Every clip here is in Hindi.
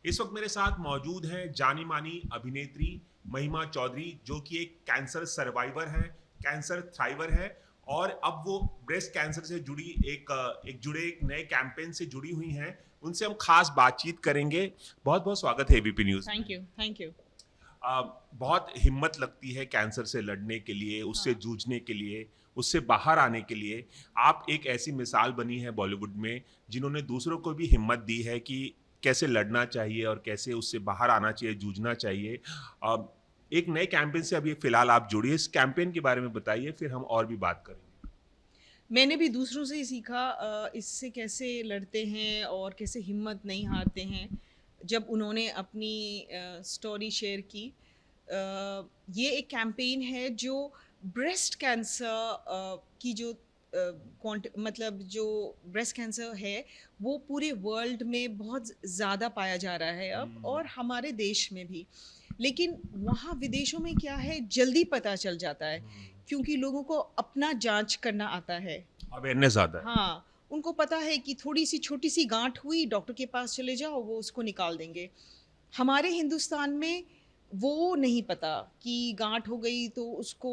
इस वक्त मेरे साथ मौजूद हैं जानी मानी अभिनेत्री महिमा चौधरी, जो कि एक कैंसर सर्वाइवर है, कैंसर थ्राइवर है, और अब वो ब्रेस्ट कैंसर से जुड़ी एक नए कैंपेन से जुड़ी हुई हैं। उनसे हम खास बातचीत करेंगे। बहुत बहुत स्वागत है एबीपी न्यूज में। Thank you, thank you. बहुत हिम्मत लगती है कैंसर से लड़ने के लिए, उससे हाँ। जूझने के लिए, उससे बाहर आने के लिए। आप एक ऐसी मिसाल बनी है बॉलीवुड में, जिन्होंने दूसरों को भी हिम्मत दी है कि कैसे लड़ना चाहिए और कैसे उससे बाहर आना चाहिए, जूझना चाहिए। अ, एक नए कैंपेन से अभी फिलहाल आप जुड़ी, इस कैंपेन के बारे में बताइए, फिर हम और भी बात करेंगे। मैंने भी दूसरों से ही सीखा इससे कैसे लड़ते हैं और कैसे हिम्मत नहीं हारते हैं। जब उन्होंने अपनी स्टोरी शेयर की, ये एक कैंपेन है जो ब्रेस्ट कैंसर की जो मतलब जो ब्रेस्ट कैंसर है, वो पूरे वर्ल्ड में बहुत ज़्यादा पाया जा रहा है अब, और हमारे देश में भी। लेकिन वहाँ विदेशों में क्या है, जल्दी पता चल जाता है, क्योंकि लोगों को अपना जांच करना आता है। अवेयरनेस ज़्यादा है। हाँ, उनको पता है कि थोड़ी-सी छोटी-सी गाँठ हुई, डॉक्टर के पास चले जाओ, वो उसको निकाल देंगे। हमारे हिंदुस्तान में वो नहीं पता कि गाँठ हो गई तो उसको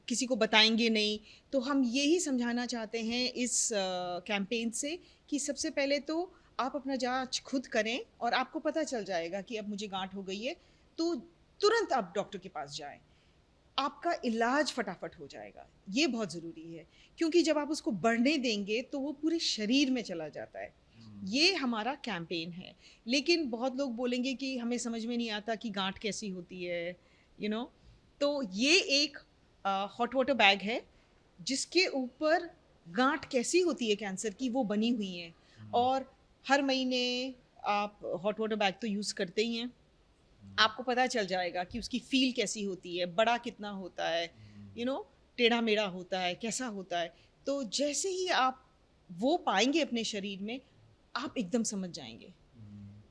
किसी को बताएँगे नहीं। तो हम यही समझाना चाहते हैं इस कैंपेन से कि सबसे पहले तो आप अपना जाँच खुद करें, और आपको पता चल जाएगा कि अब मुझे गाँठ हो गई है, तो तुरंत आप डॉक्टर के पास जाएँ। आपका इलाज फटाफट हो जाएगा। ये बहुत ज़रूरी है, क्योंकि जब आप उसको बढ़ने देंगे तो वो पूरे शरीर में चला जाता है। ये हमारा कैंपेन है। लेकिन बहुत लोग बोलेंगे कि हमें समझ में नहीं आता कि गाँठ कैसी होती है, यू नो? तो ये एक हॉट वाटर बैग है, जिसके ऊपर गाँठ कैसी होती है कैंसर की, वो बनी हुई हैं। और हर महीने आप हॉट वाटर बैग तो यूज़ करते ही हैं। आपको पता चल जाएगा कि उसकी फ़ील कैसी होती है, बड़ा कितना होता है, टेढ़ा-मेढ़ा होता है, कैसा होता है। तो जैसे ही आप वो पाएँगे अपने शरीर में, आप एकदम समझ जाएँगे।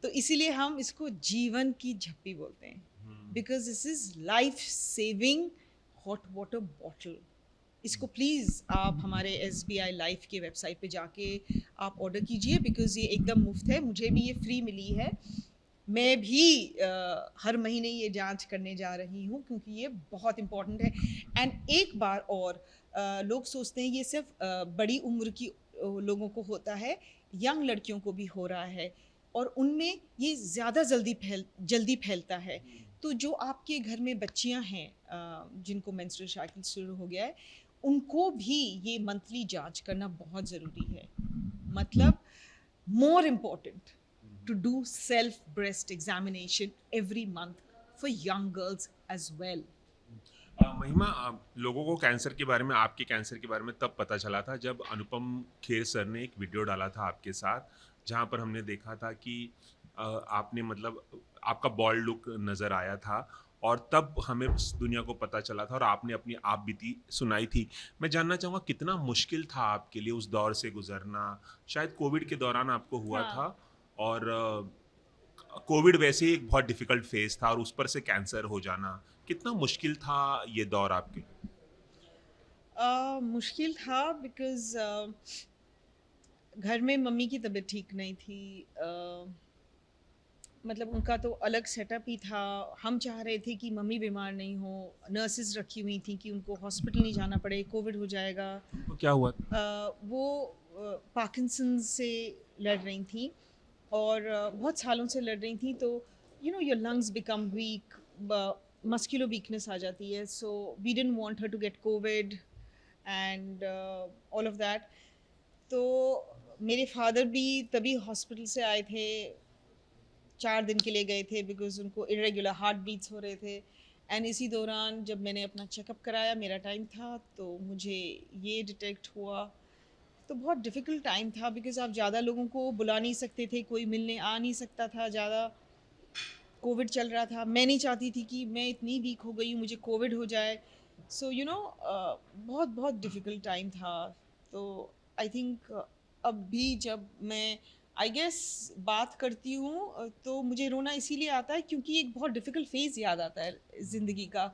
तो इसीलिए हम इसको जीवन की झप्पी बोलते हैं, because this is life saving hot water bottle. इसको प्लीज़ आप हमारे एसबीआई लाइफ़ की वेबसाइट पे जाके आप ऑर्डर कीजिए, बिकॉज़ ये एकदम मुफ़्त है। मुझे भी ये फ्री मिली है। मैं भी हर महीने ये जाँच करने जा रही हूँ, क्योंकि ये बहुत इम्पोर्टेंट है। एंड एक बार और, लोग सोचते हैं ये सिर्फ़ बड़ी उम्र की लोगों को होता है, यंग लड़कियों को भी हो रहा है, और उनमें ये ज़्यादा जल्दी फैलता है। तो जो आपके घर में बच्चियाँ हैं, जिनको मेंस्ट्रुअल साइकिल शुरू हो गया है, उनको भी ये मंथली जाँच करना बहुत ज़रूरी है। मतलब more important to do self breast examination every month for young girls as well. महिमा, लोगों को कैंसर के बारे में, आपके कैंसर के बारे में तब पता चला था जब अनुपम खेर सर ने एक वीडियो डाला था आपके साथ, जहाँ पर हमने देखा था कि आपने मतलब आपका बॉल्ड लुक नज़र आया था, और तब हमें दुनिया को पता चला था और आपने अपनी आप बीती सुनाई थी। मैं जानना चाहूँगा कितना मुश्किल था आपके लिए उस दौर से गुजरना। शायद कोविड के दौरान आपको हुआ हाँ। था, और कोविड वैसे ही एक बहुत डिफिकल्ट फेज था, और उस पर से कैंसर हो जाना, कितना मुश्किल था ये दौर आपके लिए? मुश्किल था, बिकॉज़ घर में मम्मी की तबीयत ठीक नहीं थी। मतलब उनका तो अलग सेटअप ही था। हम चाह रहे थे कि मम्मी बीमार नहीं हो, नर्सेज़ रखी हुई थी कि उनको हॉस्पिटल नहीं जाना पड़े, कोविड हो जाएगा। उनको क्या हुआ था? वो पार्किंसंस से लड़ रही थीं, और बहुत सालों से लड़ रही थीं, तो your lungs become weak, muscular weakness आ जाती है। So we didn't want her to get covid and all of that. तो मेरे फादर भी तभी हॉस्पिटल से आए थे, 4 दिन के लिए गए थे, बिकॉज़ उनको इर्रेगुलर हार्ट बीट्स हो रहे थे। एंड इसी दौरान जब मैंने अपना चेकअप कराया, मेरा टाइम था, तो मुझे ये डिटेक्ट हुआ। तो बहुत डिफ़िकल्ट टाइम था, बिकॉज़ आप ज़्यादा लोगों को बुला नहीं सकते थे, कोई मिलने आ नहीं सकता था ज़्यादा। कोविड चल रहा था, मैं नहीं चाहती थी कि मैं इतनी वीक हो गई हूँ, मुझे कोविड हो जाए। सो बहुत बहुत डिफ़िकल्ट टाइम था। तो आई थिंक अब भी जब मैं आई गेस बात करती हूँ, तो मुझे रोना इसीलिए आता है क्योंकि एक बहुत डिफ़िकल्ट फ़ेज़ याद आता है ज़िंदगी का।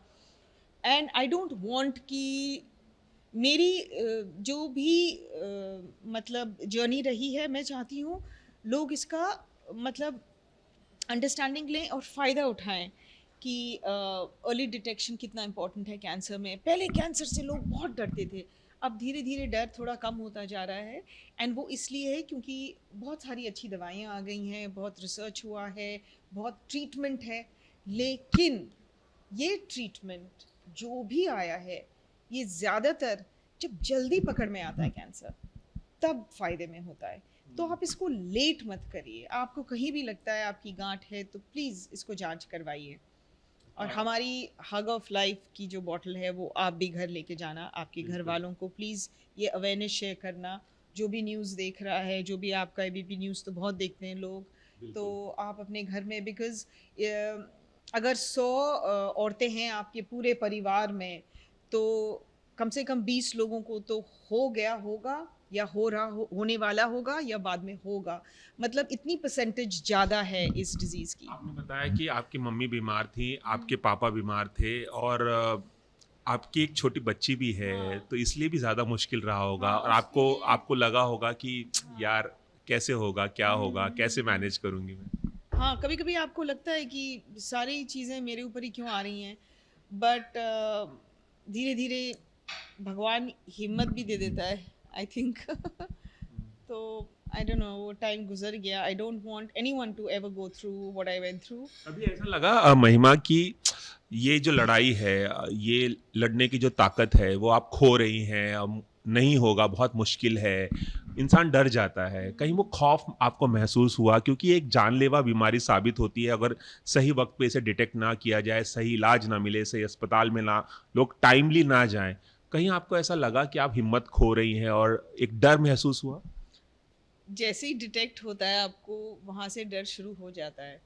एंड आई डोंट वांट कि मेरी जो भी मतलब जर्नी रही है, मैं चाहती हूँ लोग इसका मतलब अंडरस्टैंडिंग लें और फ़ायदा उठाएं कि अर्ली डिटेक्शन कितना इम्पोर्टेंट है कैंसर में। पहले कैंसर से लोग बहुत डरते थे, अब धीरे धीरे डर थोड़ा कम होता जा रहा है। एंड वो इसलिए है क्योंकि बहुत सारी अच्छी दवाइयाँ आ गई हैं, बहुत रिसर्च हुआ है, बहुत ट्रीटमेंट है। लेकिन ये ट्रीटमेंट जो भी आया है, ये ज़्यादातर जब जल्दी पकड़ में आता है कैंसर, तब फ़ायदे में होता है। तो आप इसको लेट मत करिए। आपको कहीं भी लगता है आपकी गांठ है तो प्लीज़ इसको जांच करवाइए। और हमारी हग ऑफ लाइफ की जो बॉटल है वो आप भी घर लेके जाना, आपके घर वालों को प्लीज़ ये अवेयरनेस शेयर करना। जो भी न्यूज़ देख रहा है, जो भी आपका एबीपी न्यूज़ तो बहुत देखते हैं लोग, तो आप अपने घर में, बिकॉज़ अगर 100 औरतें हैं आपके पूरे परिवार में, तो कम से कम 20 लोगों को तो हो गया होगा, या होने वाला होगा, या बाद में होगा। मतलब इतनी परसेंटेज ज़्यादा है इस डिज़ीज़ की। आपने बताया कि आपकी मम्मी बीमार थी, आपके पापा बीमार थे और आपकी एक छोटी बच्ची भी है, हाँ। तो इसलिए भी ज़्यादा मुश्किल रहा होगा हाँ, और आपको उसके आपको लगा होगा कि हाँ। यार कैसे होगा, क्या होगा, कैसे मैनेज करूँगी मैं? हाँ, कभी-कभी आपको लगता है कि सारी चीज़ें मेरे ऊपर ही क्यों आ रही हैं, बट धीरे-धीरे भगवान हिम्मत भी दे देता है, आई थिंक। तो आई डोंट नो, वो टाइम गुज़र गया। I don't want anyone to ever go through what I went through. कभी ऐसा लगा महिमा कि ये जो लड़ाई है ये लड़ने की जो ताकत है वो आप खो रही हैं, अब नहीं होगा, बहुत मुश्किल है, इंसान डर जाता है, कहीं वो खौफ आपको महसूस हुआ? क्योंकि ये एक जानलेवा बीमारी साबित होती है अगर सही वक्त पे इसे डिटेक्ट ना किया जाए, सही इलाज ना मिले, सही अस्पताल में ना लोग टाइमली ना जाएं। कहीं आपको ऐसा लगा कि आप हिम्मत खो रही हैं और एक डर महसूस हुआ? जैसे ही डिटेक्ट होता है आपको, वहाँ से डर शुरू हो जाता है।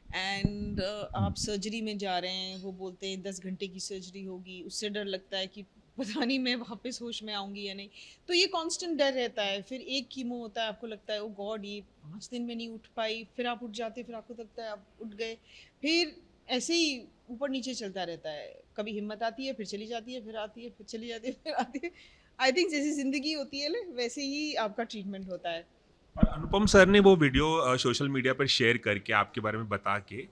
एंड आप सर्जरी में जा रहे हैं, वो बोलते हैं 10 घंटे की सर्जरी होगी, उससे डर लगता है कि पता नहीं मैं वापस होश में आऊँगी या नहीं। तो ये कांस्टेंट डर रहता है। फिर एक कीमो होता है, आपको लगता है ओ गॉड, ये 5 दिन में नहीं उठ पाई, फिर आप उठ जाते, फिर आपको लगता है आप उठ गए। फिर ऐसे ही ऊपर नीचे चलता रहता है। कभी हिम्मत आती है, फिर चली जाती है, फिर आती है, फिर चली जाती है, फिर आती है। आई थिंक जैसी ज़िंदगी होती है ना, वैसे ही आपका ट्रीटमेंट होता है। और अनुपम सर ने वो वीडियो सोशल मीडिया पर शेयर करके आपके बारे में बता के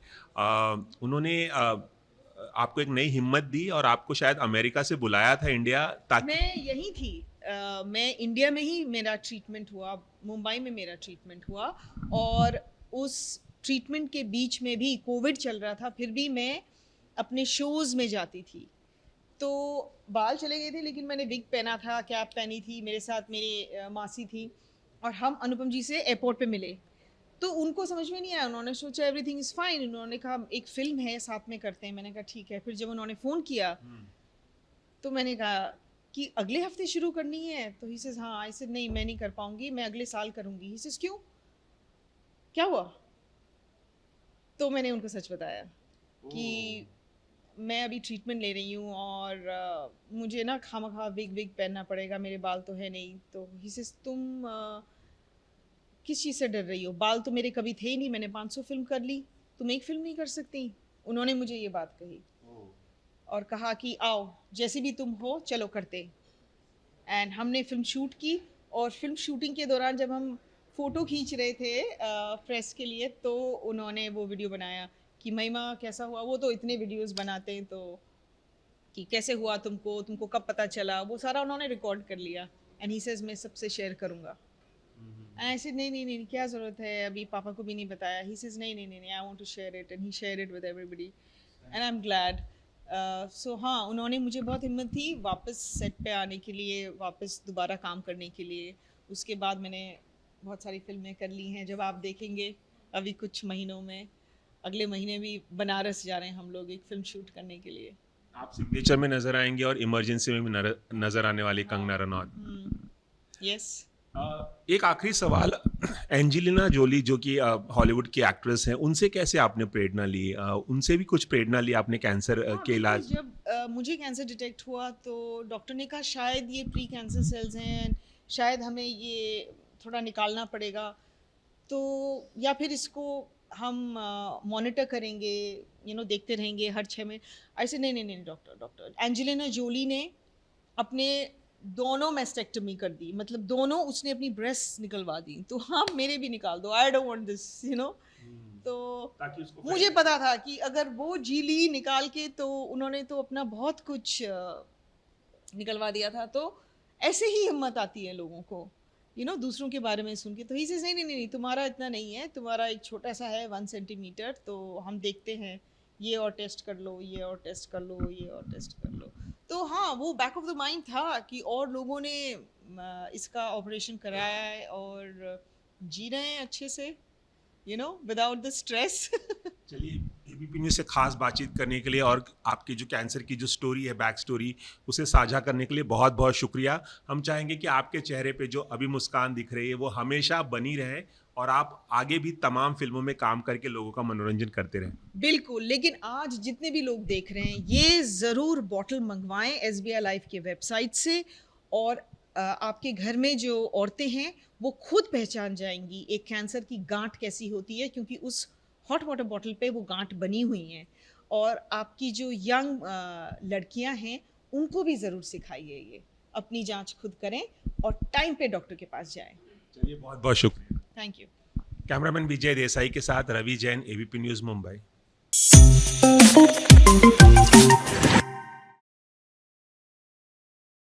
उन्होंने आपको एक नई हिम्मत दी और आपको शायद अमेरिका से बुलाया था इंडिया ताकि मैं यहीं थी। मैं इंडिया में ही मेरा ट्रीटमेंट हुआ, मुंबई में मेरा ट्रीटमेंट हुआ। और उस ट्रीटमेंट के बीच में भी कोविड चल रहा था, फिर भी मैं अपने शोज़ में जाती थी। तो बाल चले गए थे, लेकिन मैंने विग पहना था, कैप पहनी थी, मेरे साथ मेरी मासी थी, और हम अनुपम जी से एयरपोर्ट पे मिले। तो उनको समझ में नहीं आया, उन्होंने सोचा एवरीथिंग इज़ फाइन, उन्होंने कहा एक फ़िल्म है साथ में करते हैं, मैंने कहा ठीक है। फिर जब उन्होंने फ़ोन किया, तो मैंने कहा कि अगले हफ्ते शुरू करनी है? तो ही सेज़ हाँ। आई सेड नहीं, मैं नहीं कर पाऊँगी, मैं अगले साल करूँगी। ही सेज़ क्यों? क्या हुआ? तो मैंने उनको सच बताया कि मैं अभी ट्रीटमेंट ले रही हूँ, और मुझे ना खामखा विग पहनना पड़ेगा, मेरे बाल तो है नहीं। तो ही सेज़ तुम किस चीज़ से डर रही हो? बाल तो मेरे कभी थे ही नहीं, मैंने 500 फ़िल्म कर ली, तुम एक फ़िल्म नहीं कर सकती? उन्होंने मुझे ये बात कही और कहा कि आओ, जैसे भी तुम हो चलो करते। एंड हमने फ़िल्म शूट की, और फ़िल्म शूटिंग के दौरान जब हम फ़ोटो खींच रहे थे प्रेस के लिए, तो उन्होंने वो वीडियो बनाया कि महिमा कैसा हुआ? वो तो इतने वीडियोज़ बनाते हैं, तो कि कैसे हुआ तुमको? तुमको कब पता चला? वो सारा उन्होंने रिकॉर्ड कर लिया। एंड ही सेज़ मैं सबसे शेयर करूँगा। एंड आई सेड नहीं, नहीं, नहीं, क्या ज़रूरत है? अभी पापा को भी नहीं बताया। ही सेज़ नहीं, नहीं, नहीं, नहीं, I want to share it, and he shared it with everybody, and I am glad. So हाँ, उन्होंने मुझे बहुत हिम्मत दी वापस सेट पे आने के लिए, वापस दोबारा काम करने के लिए। उसके बाद मैंने बहुत सारी फ़िल्में कर ली हैं। जब आप देखेंगे अभी कुछ महीनों में, अगले महीने भी बनारस जा रहे हैं हम लोग एक फ़िल्म शूट करने के लिए। आप सिग्नेचर में नजर आएंगे और इमरजेंसी में भी नजर आने वाली कंगना रनौत। यस। एक आखिरी सवाल, एंजेलिना जोली जो कि हॉलीवुड की एक्ट्रेस हैं, उनसे कैसे आपने प्रेरणा ली? उनसे भी कुछ प्रेरणा ली आपने कैंसर हाँ, के बिल्कुल। इलाज? जब मुझे कैंसर डिटेक्ट हुआ, तो डॉक्टर ने कहा शायद ये प्री कैंसर सेल्स हैं, शायद हमें ये थोड़ा निकालना पड़ेगा, तो या फिर इसको हम मॉनिटर करेंगे, देखते रहेंगे हर 6 महीने। ऐसे नहीं, नहीं, नहीं, डॉक्टर, डॉक्टर। एंजेलिना जोली ने अपने दोनों मैस्टेक्टमी कर दी, मतलब दोनों उसने अपनी ब्रेस्ट निकलवा दी। तो हाँ, मेरे भी निकाल दो, आई डोंट वांट दिस। तो ताकि उसको मुझे पता था कि अगर वो जी ली निकाल के तो उन्होंने तो अपना बहुत कुछ निकलवा दिया था। तो ऐसे ही हिम्मत आती है लोगों को, दूसरों के बारे में सुन के। तो ही से नहीं नहीं नहीं, तुम्हारा इतना नहीं है, तुम्हारा एक छोटा सा है 1 सेंटीमीटर, तो हम देखते हैं, ये और टेस्ट कर लो, ये और टेस्ट कर लो, ये और टेस्ट कर लो। तो हाँ, वो बैक ऑफ द माइंड था कि और लोगों ने इसका ऑपरेशन कराया है और जी रहे हैं अच्छे से, विदाउट द स्ट्रेस। चलिए, एबीपी न्यूज़ से खास बातचीत करने के लिए और आपकी जो कैंसर की जो स्टोरी है, बैक स्टोरी, उसे साझा करने के लिए बहुत बहुत शुक्रिया। हम चाहेंगे कि आपके चेहरे पे जो अभी मुस्कान दिख रही है वो हमेशा बनी रहे और आप आगे भी तमाम फिल्मों में काम करके लोगों का मनोरंजन करते रहें। बिल्कुल, लेकिन आज जितने भी लोग देख रहे हैं, ये ज़रूर बॉटल मंगवाएं एसबीआई लाइफ के वेबसाइट से। और आपके घर में जो औरतें हैं वो खुद पहचान जाएंगी एक कैंसर की गांठ कैसी होती है, क्योंकि उस हॉट वाटर बॉटल पे वो गांठ बनी हुई हैं। और आपकी जो यंग लड़कियां हैं उनको भी ज़रूर सिखाइए, ये अपनी जांच खुद करें और टाइम पे डॉक्टर के पास जाएं। चलिए, बहुत बहुत शुक्रिया। Thank you. कैमरामैन विजय देसाई के साथ रवि जैन, एबीपी न्यूज़ मुंबई।